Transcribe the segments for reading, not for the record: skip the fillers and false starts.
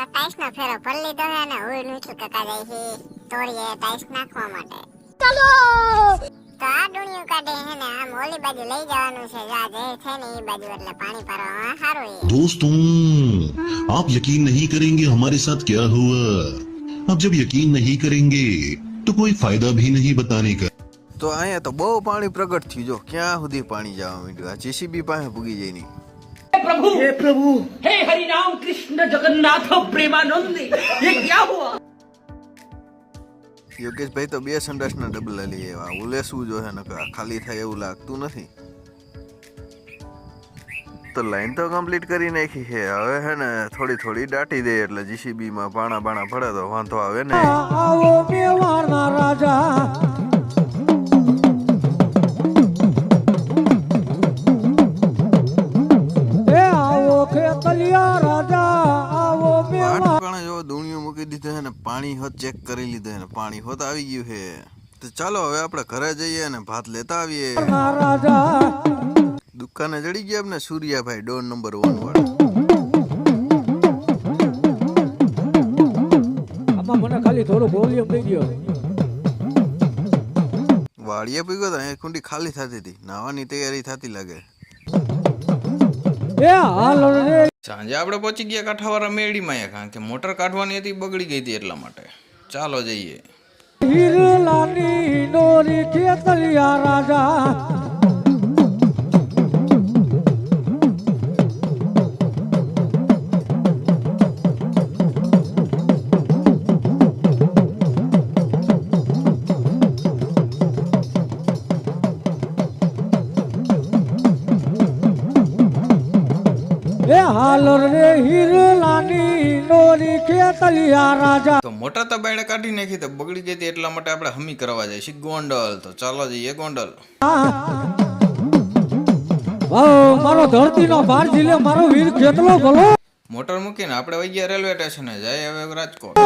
ટાઈસ નો ફેરો ભરી લીધો છે ને હું નીચું કકા જાય છે તોડીએ ટાઈસ નાખવા માટે ચાલો તો આ ડુણિયું કાઢે છે ને આમ ઓલી બાજુ લઈ જવાનું છે જા જે છે ને એ બાજુ એટલે પાણી ભરવામાં સારું છે दोस्तों आप यकीन नहीं करेंगे हमारे साथ क्या हुआ अब जब यकीन नहीं करेंगे तो कोई फायदा भी नहीं बताने का। તો અહીંયા તો બહુ પાણી પ્રગટ થયું જો ક્યાં સુધી પાણી જવા માંડ્યું આ જેસીબી પાસે પૂગી જાય નહીં हे प्रभु हे हरि राम कृष्ण जगन्नाथ प्रेमानंद ये क्या हुआ યોગેશભાઈ તો બે સંડાસના ડબલા લઈ આવ્યા ઉલેસવું જો હે નકા ખાલી થાય એવું લાગતું નથી તો લાઈન તો કમ્પ્લીટ કરી નાખી છે હવે હે ને થોડી થોડી દાટી દે એટલે જીસીબી માં પાણા બાણા ભળે તો વાંધો આવે ને આવો મેવાડના રાજા એ આવો ખેતલિયા રાજા આવો મેવાડ પણ જો દુણિયું મૂકી દીધું છે ને પાણી હોત ચેક કરી લીધું ને પાણી હોત આવી ગયું છે તો ચાલો હવે આપણે ઘરે જઈએ ને ભાત લેતા આવીએ રાજા દુકાને જડી ગયા આપણે સૂર્યાભાઈ ડોન નંબર 1 વાળા આમાં મને ખાલી થોડું વોલ્યુમ દઈ દો વાડીએ પીગો તો એ કુંડી ખાલી થતી હતી નાવાની તૈયારી થતી લાગે એ હાલો રે સાંજે આપણે પહોંચી ગયા કાંઠાવાળા મેળીમાં કારણ કે મોટર કાઢવાની હતી બગડી ગઈ હતી એટલા માટે ચાલો જઈએ હીરલાની નોરી ખેતલિયા રાજા એ હાલો રે હીરલાની નોરી ખેતલિયા રાજા તો મોટર તો બાયણે કાઢી નાખી તો બગડી ગઈ હતી એટલા માટે આપણે હમી કરવા જાય છે ગોંડલ તો ચાલો જઈએ ગોંડલ મારો ધરતીનો ભાર ઝીલે મારો વીર કેટલો ભલો મોટર મૂકીને આપણે વઈ ગયા રેલવે સ્ટેશને જાય હવે રાજકોટ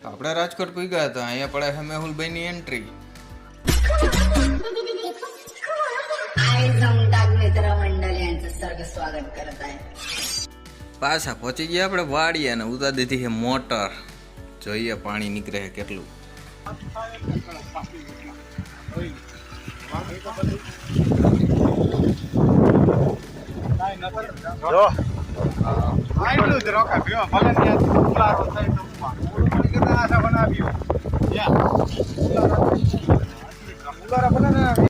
આપણે રાજકોટ પૂગ્યા હતા અહીંયા પડે છે મેહુલભાઈની એન્ટ્રી પાછા પહોંચી ગયા આપણે વાડીએ અને ઉતાર દીધી છે મોટર જોઈએ પાણી નીકળે છે કેટલું